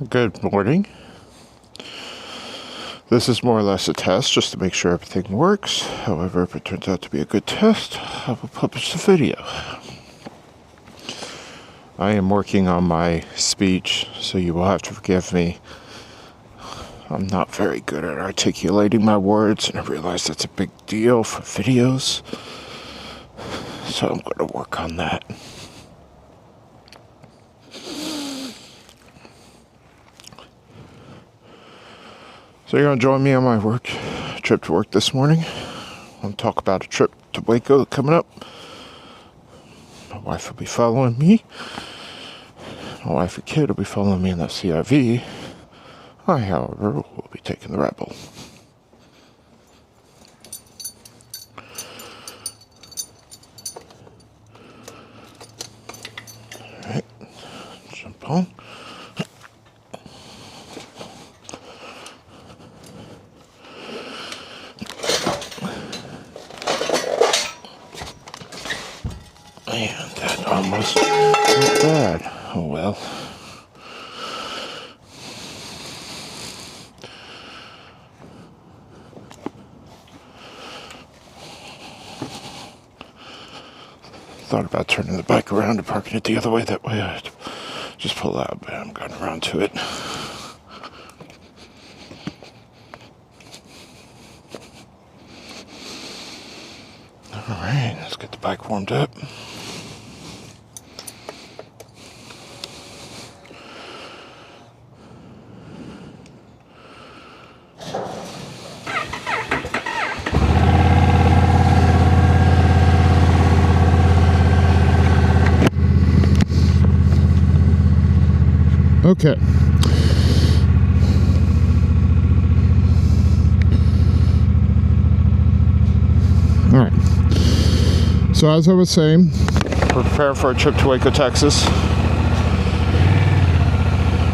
Good morning. This is more or less a test just to make sure everything works. However, if it turns out to be a good test, I will publish the video. I am working on my speech, so you will have to forgive me. I'm not very good at articulating my words, and I realize that's a big deal for videos. So I'm going to work on that. So you're going to join me on my trip to work this morning. I'm going to talk about a trip to Waco coming up. My wife will be following me. My wife and kid will be following me in that CIV. I, however, will be taking the Rebel. Alright, jump on. Man, that almost went bad. Oh well. Thought about turning the bike around and parking it the other way. That way I'd just pull out, but I'm going around to it. Alright, let's get the bike warmed up. Okay. All right. So as I was saying, prepare for a trip to Waco, Texas.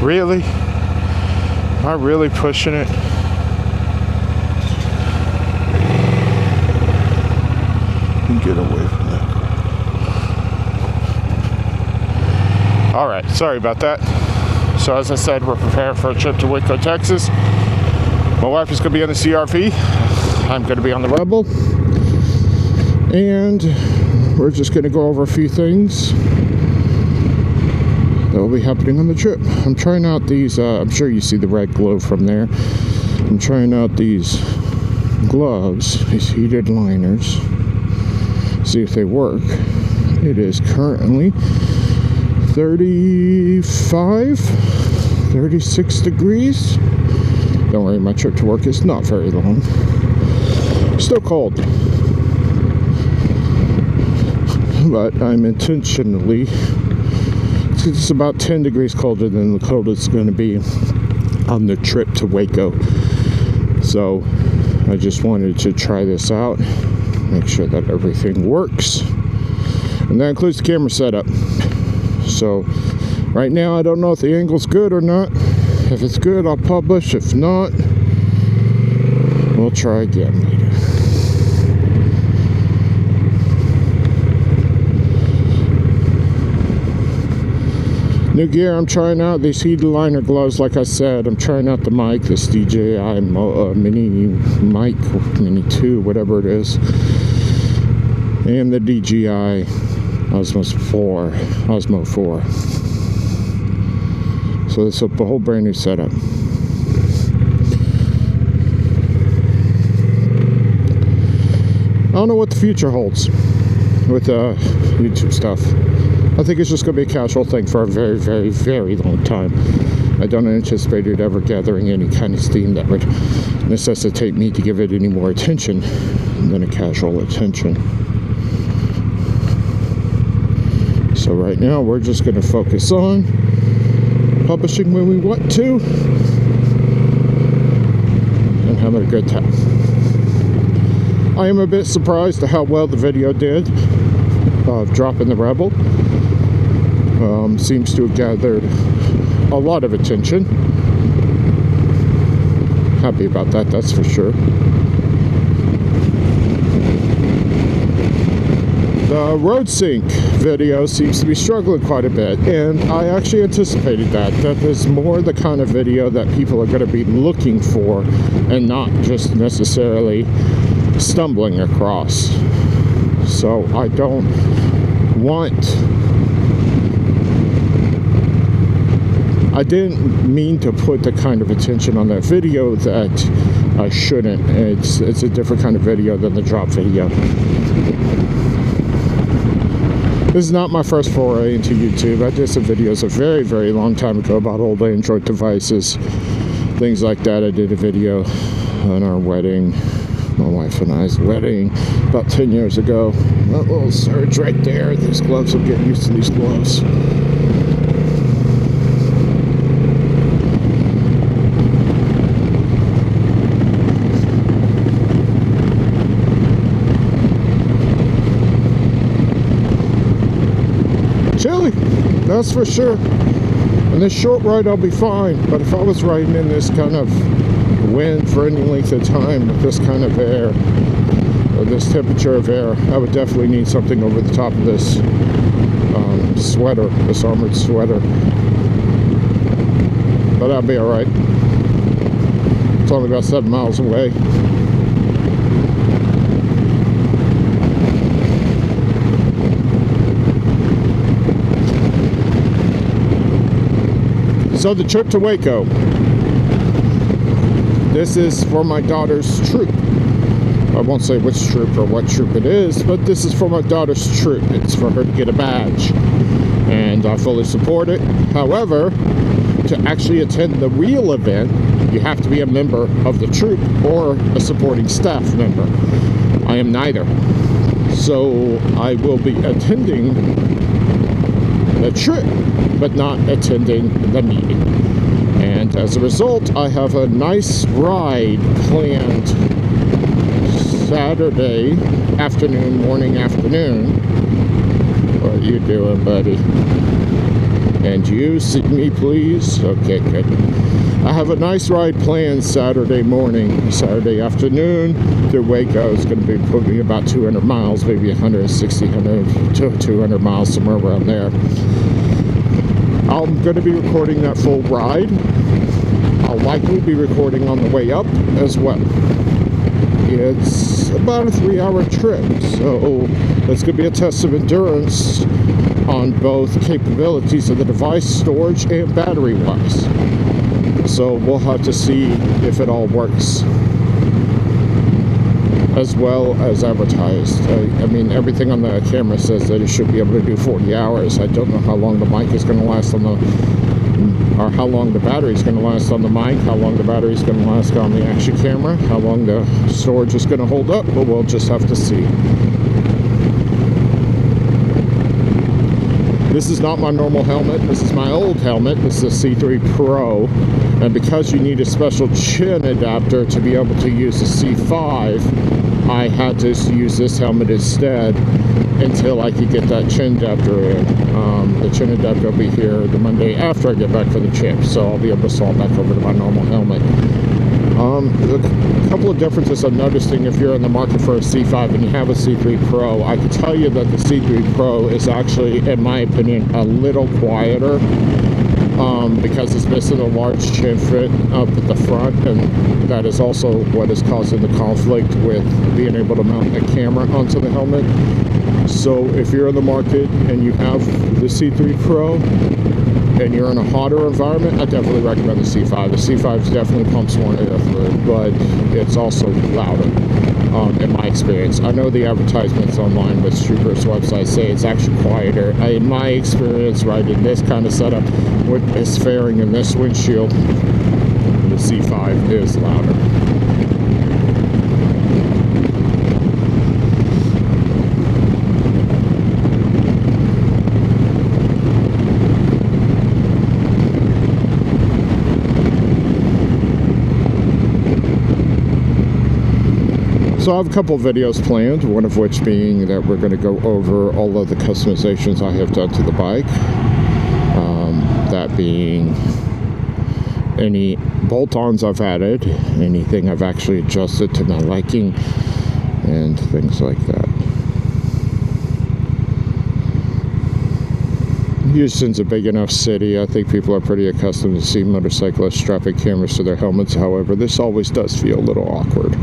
Really? Am I really pushing it? Get away from that. All right. Sorry about that. So as I said, we're preparing for a trip to Waco, Texas. My wife is going to be on the CRV. I'm going to be on the Rebel. And we're just going to go over a few things that will be happening on the trip. I'm trying out these, I'm sure you see the red glow from there. I'm trying out these gloves, these heated liners. See if they work. It is currently 36 degrees. Don't worry, my trip to work is not very long. Still cold. But I'm intentionally, it's about 10 degrees colder than the coldest it's going to be on the trip to Waco. So I just wanted to try this out, make sure that everything works. And that includes the camera setup. So right now I don't know if the angle's good or not. If it's good, I'll publish. If not, we'll try again later. New gear, I'm trying out these heated liner gloves. Like I said, I'm trying out the mic, this DJI mini mic, mini 2, whatever it is, and the DJI Osmo 4. So this is a whole brand new setup. I don't know what the future holds with YouTube stuff. I think it's just going to be a casual thing for a very, very, very long time. I don't anticipate it ever gathering any kind of steam that would necessitate me to give it any more attention than a casual attention. So right now we're just going to focus on publishing when we want to and having a good time. I am a bit surprised at how well the video did of dropping the Rebel. Seems to have gathered a lot of attention. Happy about that, that's for sure. The road sync video seems to be struggling quite a bit, and I actually anticipated that is more the kind of video that people are going to be looking for and not just necessarily stumbling across. So I don't I didn't mean to put the kind of attention on that video that I shouldn't. It's a different kind of video than the drop video. This is not my first foray into YouTube. I did some videos a very, very long time ago about old Android devices, things like that. I did a video on our wedding, my wife and I's wedding, about 10 years ago. That little surge right there. These gloves, I'm getting used to these gloves. Chilly, that's for sure. On this short ride I'll be fine, but if I was riding in this kind of wind for any length of time with this kind of air, or this temperature of air, I would definitely need something over the top of this sweater, this armored sweater. But I'll be alright. It's only about 7 miles away. So the trip to Waco, this is for my daughter's troop. I won't say which troop or what troop it is, but this is for my daughter's troop. It's for her to get a badge, and I fully support it. However, to actually attend the real event, you have to be a member of the troop or a supporting staff member. I am neither. So I will be attending the trip, but not attending the meeting. And as a result, I have a nice ride planned Saturday afternoon, morning, afternoon. What are you doing, buddy? And you, see me, please? Okay, good. I have a nice ride planned Saturday morning, Saturday afternoon through Waco. It's going to be probably about 200 miles, maybe 160, 200 miles, somewhere around there. I'm going to be recording that full ride. I'll likely be recording on the way up as well. It's about a 3-hour trip, so it's going to be a test of endurance on both capabilities of the device, storage, and battery-wise. So we'll have to see if it all works as well as advertised. I mean, everything on the camera says that it should be able to do 40 hours. I don't know how long the mic is going to last on the, or how long the battery is going to last on the mic, how long the battery is going to last on the action camera, how long the storage is going to hold up, but we'll just have to see. This is not my normal helmet. This is my old helmet. This is a C3 Pro. And because you need a special chin adapter to be able to use the C5, I had to use this helmet instead until I could get that chin adapter in. The chin adapter will be here the Monday after I get back from the trip, so I'll be able to swap back over to my normal helmet. A couple of differences I'm noticing if you're in the market for a C5 and you have a C3 Pro. I can tell you that the C3 Pro is actually, in my opinion, a little quieter because it's missing a large chin fit up at the front, and that is also what is causing the conflict with being able to mount a camera onto the helmet. So if you're in the market and you have the C3 Pro and you're in a hotter environment, I definitely recommend the C5. The C5 definitely pumps more air through, but it's also louder, in my experience. I know the advertisements online with Troopers' websites say it's actually quieter. In my experience, riding this kind of setup with this fairing and this windshield, the C5 is louder. So I have a couple of videos planned, one of which being that we're going to go over all of the customizations I have done to the bike. That being any bolt-ons I've added, anything I've actually adjusted to my liking, and things like that. Houston's a big enough city. I think people are pretty accustomed to seeing motorcyclists strapping cameras to their helmets. However, this always does feel a little awkward.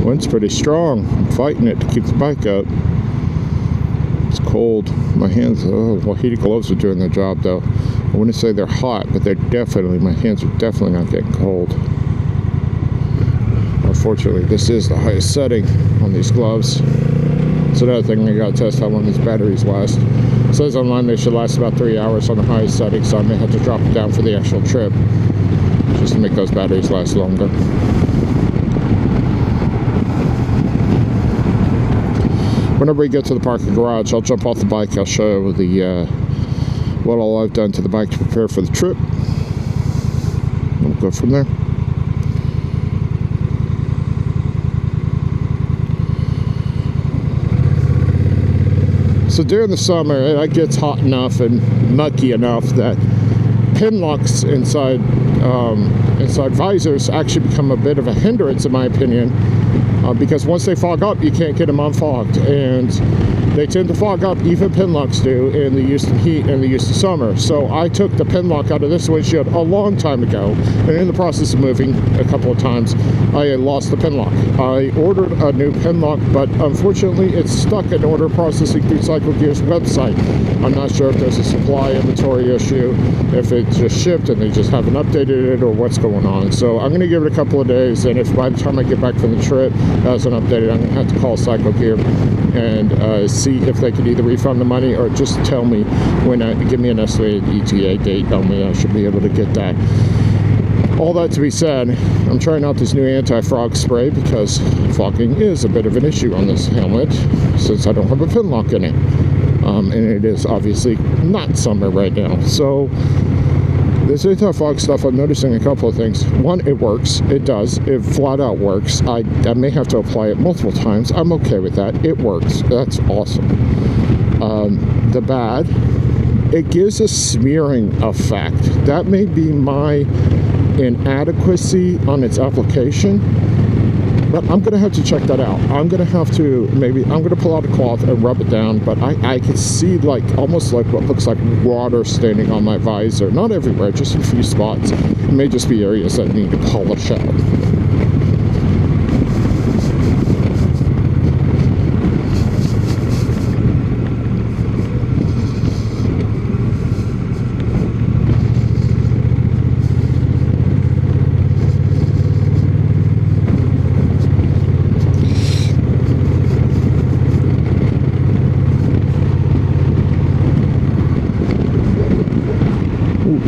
Wind's pretty strong. I'm fighting it to keep the bike up. It's cold. My hands, well, heated gloves are doing their job though. I wouldn't say they're hot, but my hands are definitely not getting cold. Unfortunately, this is the highest setting on these gloves. It's another thing I gotta test how long these batteries last. It says online they should last about 3 hours on the highest setting, so I may have to drop it down for the actual trip just to make those batteries last longer. Whenever we get to the parking garage, I'll jump off the bike. I'll show the what all I've done to the bike to prepare for the trip. We'll go from there. So during the summer, it gets hot enough and mucky enough that pin locks inside visors actually become a bit of a hindrance, in my opinion. Because once they fog up, you can't get them unfogged, and they tend to fog up, even pin locks do, in the Houston heat and the Houston summer. So I took the pin lock out of this windshield a long time ago, and in the process of moving a couple of times, I lost the pin lock. I ordered a new pin lock, but unfortunately it's stuck in order processing through Cycle Gear's website. I'm not sure if there's a supply inventory issue, if it just shipped and they just haven't updated it, or what's going on. So I'm going to give it a couple of days, and if by the time I get back from the trip it hasn't updated, I'm going to have to call Cycle Gear and see if they could either refund the money or just tell me give me an estimated ETA date. Tell me I should be able to get that. All that to be said, I'm trying out this new anti-frog spray because fogging is a bit of an issue on this helmet since I don't have a pin lock in it. And it is obviously not summer right now. So this anti-fog stuff, I'm noticing a couple of things. One, it works. It does. It flat out works. I may have to apply it multiple times. I'm okay with that. It works. That's awesome. The bad, it gives a smearing effect. That may be my inadequacy on its application, but I'm gonna have to check that out. I'm gonna pull out a cloth and rub it down, but I can see almost like what looks like water standing on my visor. Not everywhere, just in a few spots. It may just be areas that need to polish out.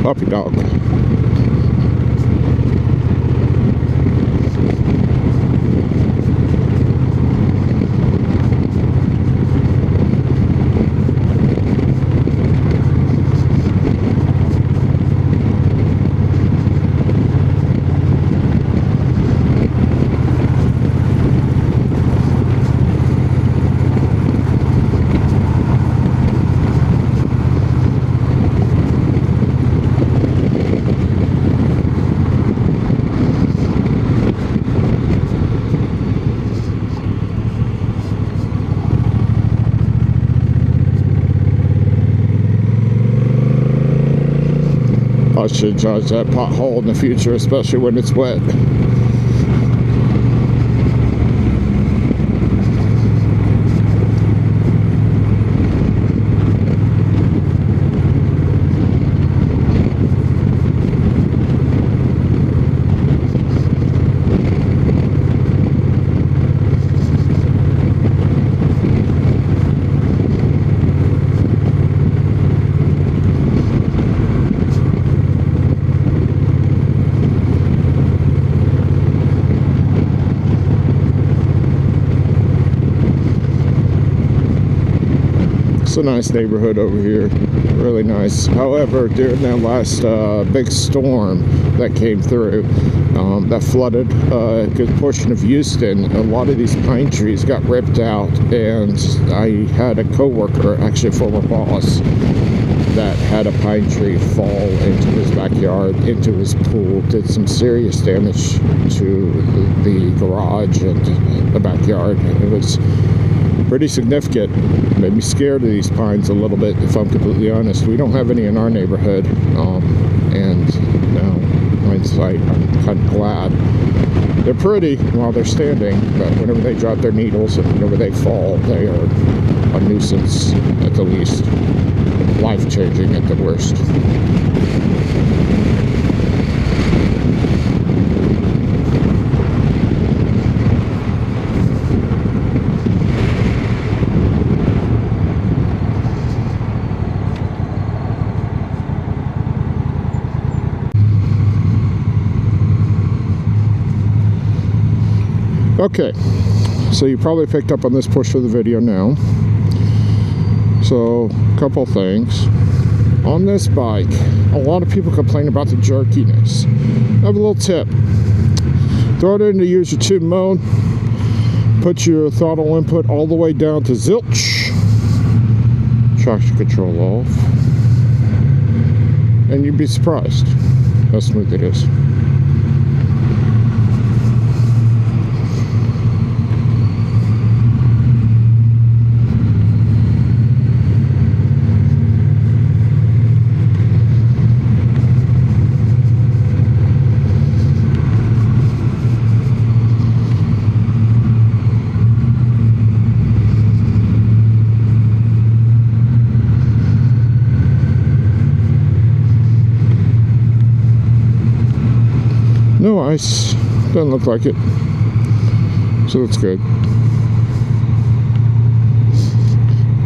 Puppy dog. I should judge that pothole in the future, especially when it's wet. It's a nice neighborhood over here, really nice. However, during that last big storm that came through, that flooded a good portion of Houston, a lot of these pine trees got ripped out, and I had a coworker, actually a former boss, that had a pine tree fall into his backyard, into his pool, did some serious damage to the garage and the backyard. It was pretty significant. Made me scared of these pines a little bit, if I'm completely honest. We don't have any in our neighborhood, and now, hindsight, I'm kind of glad. They're pretty while they're standing, but whenever they drop their needles and whenever they fall, they are a nuisance at the least, life-changing at the worst. Okay, so you probably picked up on this portion of the video now. So, a couple things. On this bike, a lot of people complain about the jerkiness. I have a little tip. Throw it into user 2 mode. Put your throttle input all the way down to zilch. Traction control off. And you'd be surprised how smooth it is. No ice, doesn't look like it, so that's good.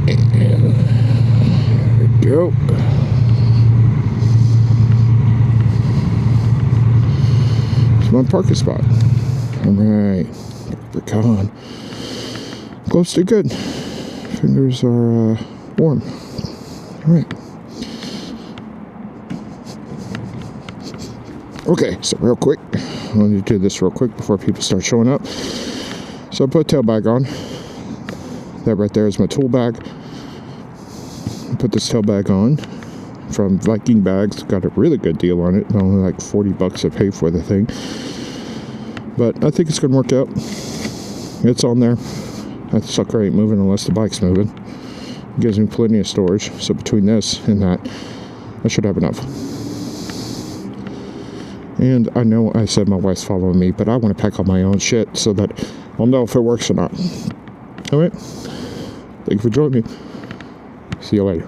And there we go. It's my parking spot. Alright, we're gone. Gloves do good. Fingers are warm. Alright. Okay, so real quick, I want to do this real quick before people start showing up. So I put a tail bag on. That right there is my tool bag. I put this tail bag on from Viking Bags. Got a really good deal on it. Only like 40 bucks I paid for the thing. But I think it's going to work out. It's on there. That sucker ain't moving unless the bike's moving. It gives me plenty of storage. So between this and that, I should have enough. And I know I said my wife's following me, but I want to pack all my own shit so that I'll know if it works or not. Alright. Thank you for joining me. See you later.